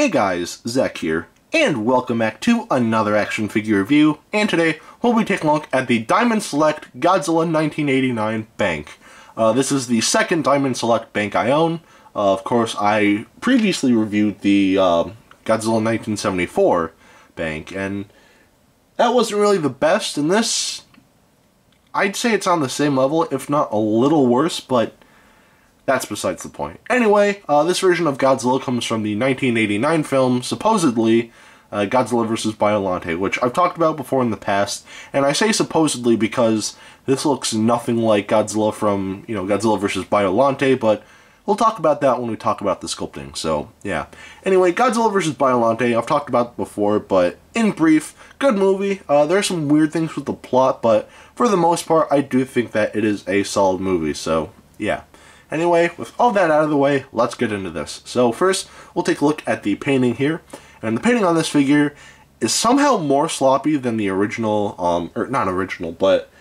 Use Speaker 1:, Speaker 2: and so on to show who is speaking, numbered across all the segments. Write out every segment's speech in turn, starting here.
Speaker 1: Hey guys, Zack here, and welcome back to another action figure review, and today we'll be taking a look at the Diamond Select Godzilla 1989 bank. This is the second Diamond Select bank I own. Of course, I previously reviewed the Godzilla 1974 bank, and that wasn't really the best, and this, I'd say it's on the same level, if not a little worse, but that's besides the point. Anyway, this version of Godzilla comes from the 1989 film, supposedly, Godzilla vs. Biollante, which I've talked about before in the past, and I say supposedly because this looks nothing like Godzilla from, Godzilla vs. Biollante, but we'll talk about that when we talk about the sculpting, so, yeah. Anyway, Godzilla vs. Biollante, I've talked about it before, but in brief, good movie. There are some weird things with the plot, but for the most part, I do think that it is a solid movie, so, yeah. Anyway, with all that out of the way, let's get into this. So first, we'll take a look at the painting here. And the painting on this figure is somehow more sloppy than the original, or not original, but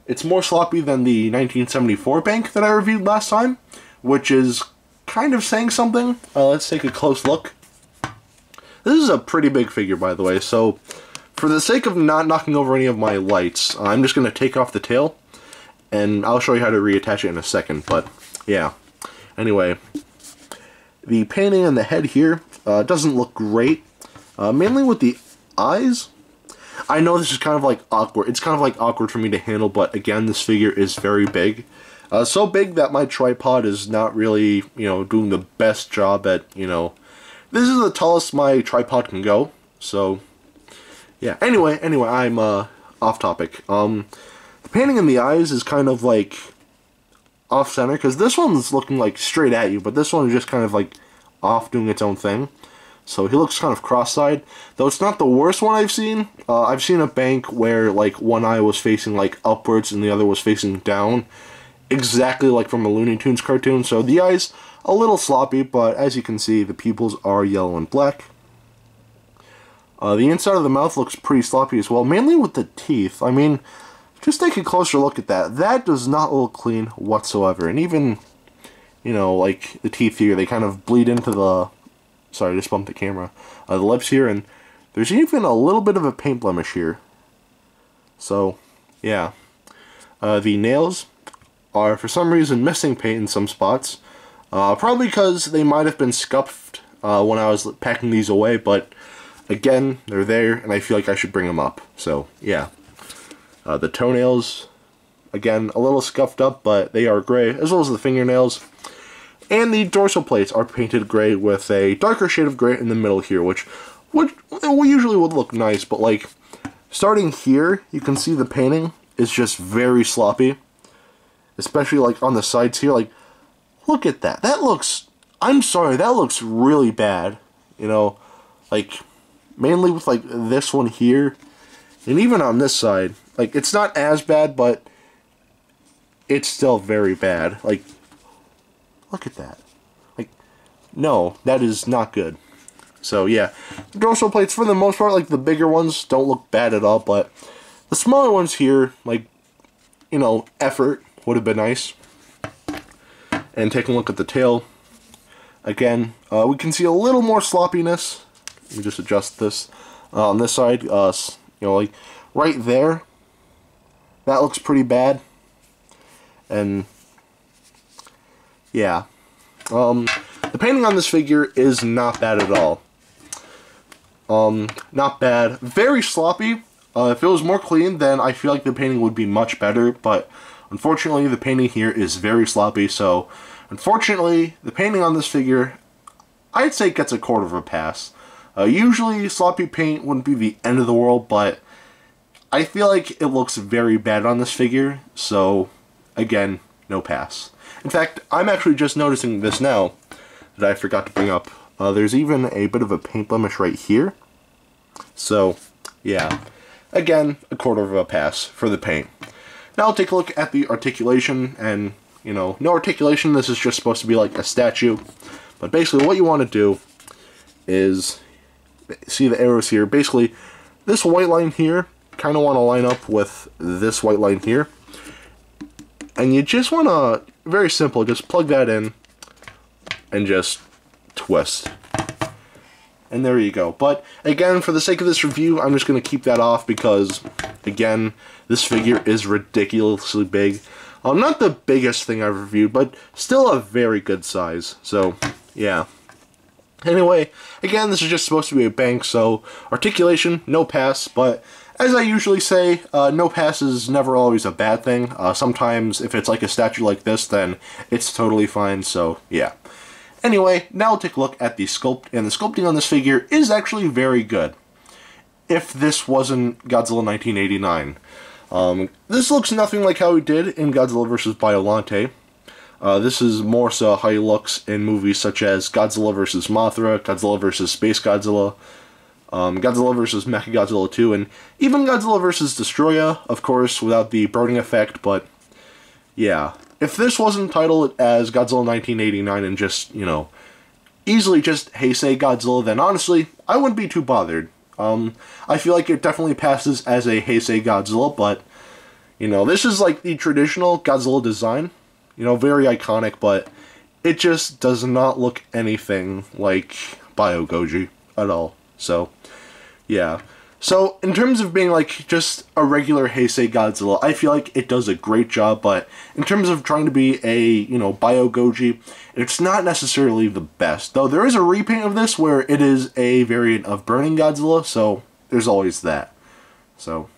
Speaker 1: it's more sloppy than the 1974 bank that I reviewed last time, which is kind of saying something. Let's take a close look. This is a pretty big figure, by the way, so for the sake of not knocking over any of my lights, I'm just going to take off the tail, and I'll show you how to reattach it in a second, but yeah. Anyway, the painting on the head here doesn't look great, mainly with the eyes. I know this is kind of like awkward. It's kind of like awkward for me to handle, but again, this figure is very big. So big that my tripod is not really, doing the best job at, this is the tallest my tripod can go. So, yeah. Anyway, I'm off topic. The painting in the eyes is kind of like off center, because this one's looking like straight at you, but this one is just kind of like off doing its own thing. So he looks kind of cross-eyed, though it's not the worst one I've seen. I've seen a bank where like one eye was facing like upwards and the other was facing down, exactly like from a Looney Tunes cartoon. So the eye's a little sloppy, but as you can see, the pupils are yellow and black. The inside of the mouth looks pretty sloppy as well, mainly with the teeth. I mean, just take a closer look at that. That does not look clean whatsoever. And even, like the teeth here, they kind of bleed into the... Sorry, I just bumped the camera. The lips here, and there's even a little bit of a paint blemish here. So, yeah. The nails are, for some reason, missing paint in some spots. Probably because they might have been scuffed when I was packing these away, but again, they're there, and I feel like I should bring them up. So, yeah. The toenails, again, a little scuffed up, but they are gray, as well as the fingernails. And the dorsal plates are painted gray with a darker shade of gray in the middle here, which usually would look nice, but like, starting here, you can see the painting is just very sloppy. Especially like on the sides here, like, look at that. That looks, I'm sorry, that looks really bad. Like, mainly with like this one here, and even on this side. Like, it's not as bad, but it's still very bad. Like, look at that. Like, no, that is not good. So, yeah. The dorsal plates, for the most part, like, the bigger ones don't look bad at all, but the smaller ones here, like, effort would have been nice. And taking a look at the tail, again, we can see a little more sloppiness. Let me just adjust this. On this side, like, right there. That looks pretty bad. And yeah. The painting on this figure is not bad at all. Not bad. Very sloppy. If it was more clean, then I feel like the painting would be much better, but unfortunately the painting here is very sloppy, so unfortunately the painting on this figure, I'd say gets a quarter of a pass. Usually sloppy paint wouldn't be the end of the world, but I feel like it looks very bad on this figure, so, again, no pass. In fact, I'm actually just noticing this now that I forgot to bring up. There's even a bit of a paint blemish right here. So, yeah. Again, a quarter of a pass for the paint. Now I'll take a look at the articulation, and, no articulation, this is just supposed to be like a statue. But basically what you want to do is, see the arrows here, basically, this white line here, kind of want to line up with this white line here, and you just want to, very simple, just plug that in and just twist. And there you go. But, again, for the sake of this review, I'm just going to keep that off because, again, this figure is ridiculously big. Not the biggest thing I've reviewed, but still a very good size. So, yeah. Anyway, again, this is just supposed to be a bank, so articulation, no pass, but as I usually say, no pass is never always a bad thing. Sometimes, if it's like a statue like this, then it's totally fine, so, yeah. Anyway, now we'll take a look at the sculpt, and the sculpting on this figure is actually very good. If this wasn't Godzilla 1989. This looks nothing like how he did in Godzilla vs. Biollante. This is more so how he looks in movies such as Godzilla vs. Mothra, Godzilla vs. Space Godzilla, Godzilla vs. Mechagodzilla 2, and even Godzilla vs. Destroya, of course, without the burning effect, but yeah. If this wasn't titled as Godzilla 1989 and just, you know, easily just Heisei Godzilla, then honestly, I wouldn't be too bothered. I feel like it definitely passes as a Heisei Godzilla, but, you know, this is like the traditional Godzilla design. You know, very iconic, but it just does not look anything like Bio-Goji at all. So, yeah. So, in terms of being, like, just a regular Heisei Godzilla, I feel like it does a great job, but in terms of trying to be a, you know, Bio-Goji, it's not necessarily the best. Though there is a repaint of this where it is a variant of Burning Godzilla, so there's always that. So,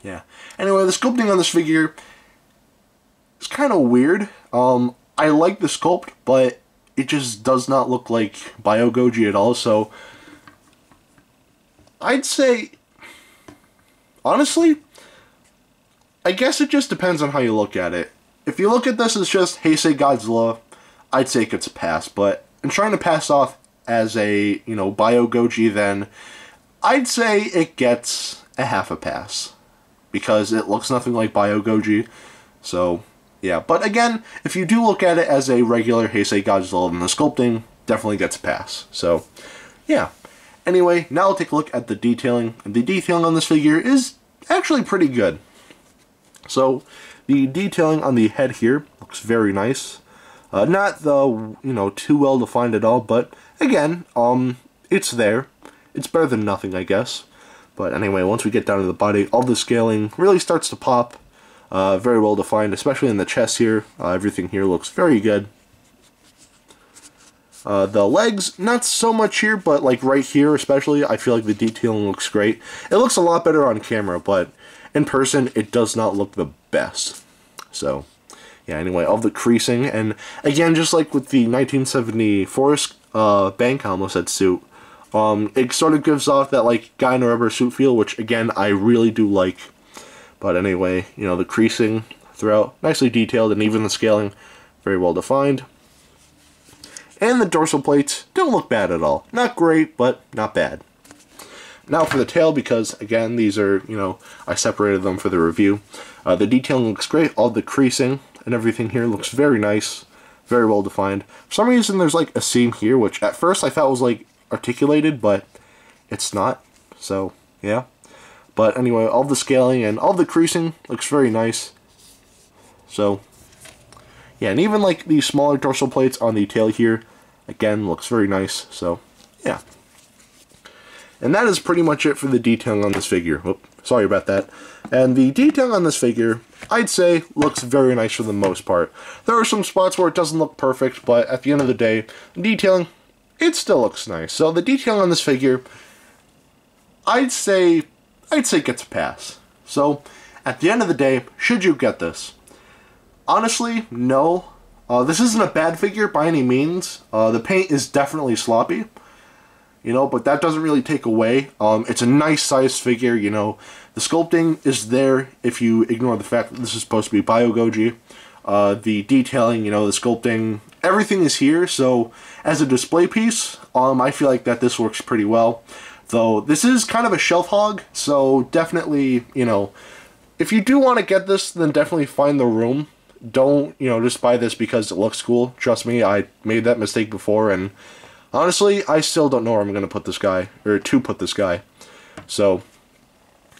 Speaker 1: yeah. Anyway, the sculpting on this figure is kind of weird. I like the sculpt, but it just does not look like Bio-Goji at all, so I'd say, honestly, I guess it just depends on how you look at it. If you look at this as just Heisei Godzilla, I'd say it gets a pass, but in trying to pass off as a, you know, Bio-Goji, then I'd say it gets a half a pass, because it looks nothing like Bio-Goji, so yeah. But again, if you do look at it as a regular Heisei Godzilla, then the sculpting definitely gets a pass, so yeah. Anyway, now I'll take a look at the detailing. The detailing on this figure is actually pretty good. So, the detailing on the head here looks very nice. Not the, you know, too well defined at all, but again, it's there. It's better than nothing, I guess. But anyway, once we get down to the body, all the scaling really starts to pop. Very well defined, especially in the chest here. Everything here looks very good. The legs, not so much here, but like right here especially, I feel like the detailing looks great. It looks a lot better on camera, but in person, it does not look the best. So, yeah, anyway, all the creasing, and again, just like with the 1970 Forest Bank Homicidal suit, it sort of gives off that, like, guy in a rubber suit feel, which, again, I really do like. But anyway, you know, the creasing throughout, nicely detailed, and even the scaling, very well defined. And the dorsal plates don't look bad at all. Not great, but not bad. Now for the tail, because, again, these are, you know, I separated them for the review. The detailing looks great. All the creasing and everything here looks very nice. Very well defined. For some reason, there's, like, a seam here, which at first I thought was, like, articulated, but it's not. So, yeah. But anyway, all the scaling and all the creasing looks very nice. So, yeah, and even like the smaller dorsal plates on the tail here, again, looks very nice. So, yeah. And that is pretty much it for the detailing on this figure. Whoop, sorry about that. And the detailing on this figure, I'd say, looks very nice for the most part. There are some spots where it doesn't look perfect, but at the end of the day, the detailing, it still looks nice. So the detailing on this figure, I'd say gets a pass. So, at the end of the day, should you get this? Honestly, no. This isn't a bad figure by any means. The paint is definitely sloppy, you know, but that doesn't really take away. It's a nice size figure, you know. The sculpting is there if you ignore the fact that this is supposed to be Bio-Goji. The detailing, you know, the sculpting, everything is here. So, as a display piece, I feel like that this works pretty well. Though, this is kind of a shelf hog, so definitely, you know, if you do want to get this, then definitely find the room. Don't, you know, just buy this because it looks cool. Trust me, I made that mistake before, and honestly, I still don't know where I'm going to put this guy, or to put this guy. So,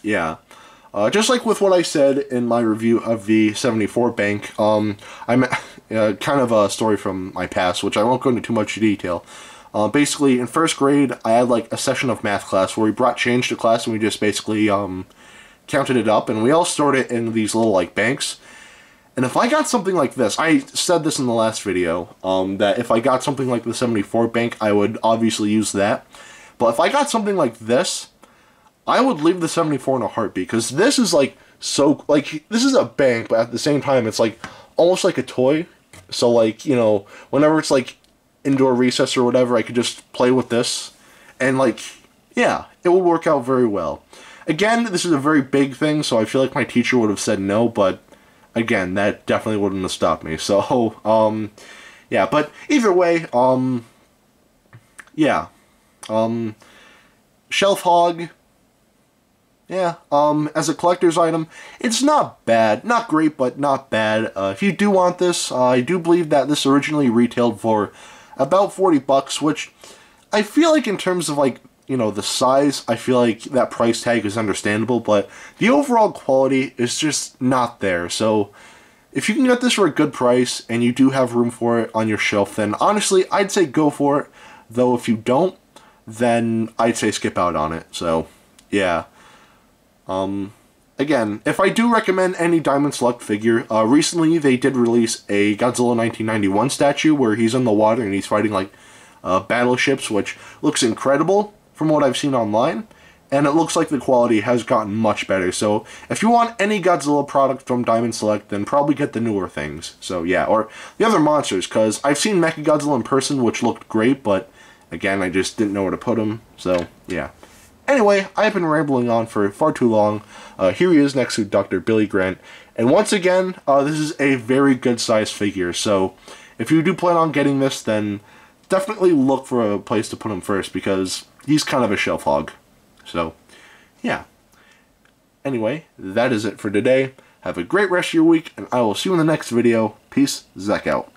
Speaker 1: yeah. Just like with what I said in my review of the 74 Bank, I'm kind of a story from my past, which I won't go into too much detail. Basically, in first grade, I had like a session of math class where we brought change to class and we just basically counted it up, and we all stored it in these little like banks. And if I got something like this, I said this in the last video, that if I got something like the 74 bank, I would obviously use that. But if I got something like this, I would leave the 74 in a heartbeat, because this is like, so, like, this is a bank, but at the same time, it's like, almost like a toy. So, like, you know, whenever it's like indoor recess or whatever, I could just play with this, and like, yeah, it would work out very well. Again, this is a very big thing, so I feel like my teacher would have said no, but again, that definitely wouldn't have stopped me. So, yeah, but either way, yeah, Shelf Hog, yeah, as a collector's item, it's not bad. Not great, but not bad. If you do want this, I do believe that this originally retailed for about 40 bucks, which I feel like in terms of, like, you know, the size, I feel like that price tag is understandable, but the overall quality is just not there. So if you can get this for a good price and you do have room for it on your shelf, then honestly, I'd say go for it. Though if you don't, then I'd say skip out on it. So, yeah. Again, if I do recommend any Diamond Select figure, recently they did release a Godzilla 1991 statue where he's in the water and he's fighting, like, battleships, which looks incredible from what I've seen online, and it looks like the quality has gotten much better. So if you want any Godzilla product from Diamond Select, then probably get the newer things. So yeah, or the other monsters, because I've seen Mechagodzilla in person, which looked great, but again, I just didn't know where to put him. So yeah. Anyway, I've been rambling on for far too long. Here he is next to Dr. Billy Grant, and once again, this is a very good sized figure. So if you do plan on getting this, then definitely look for a place to put him first, because he's kind of a shelf hog. So, yeah. Anyway, that is it for today. Have a great rest of your week, and I will see you in the next video. Peace, Zack out.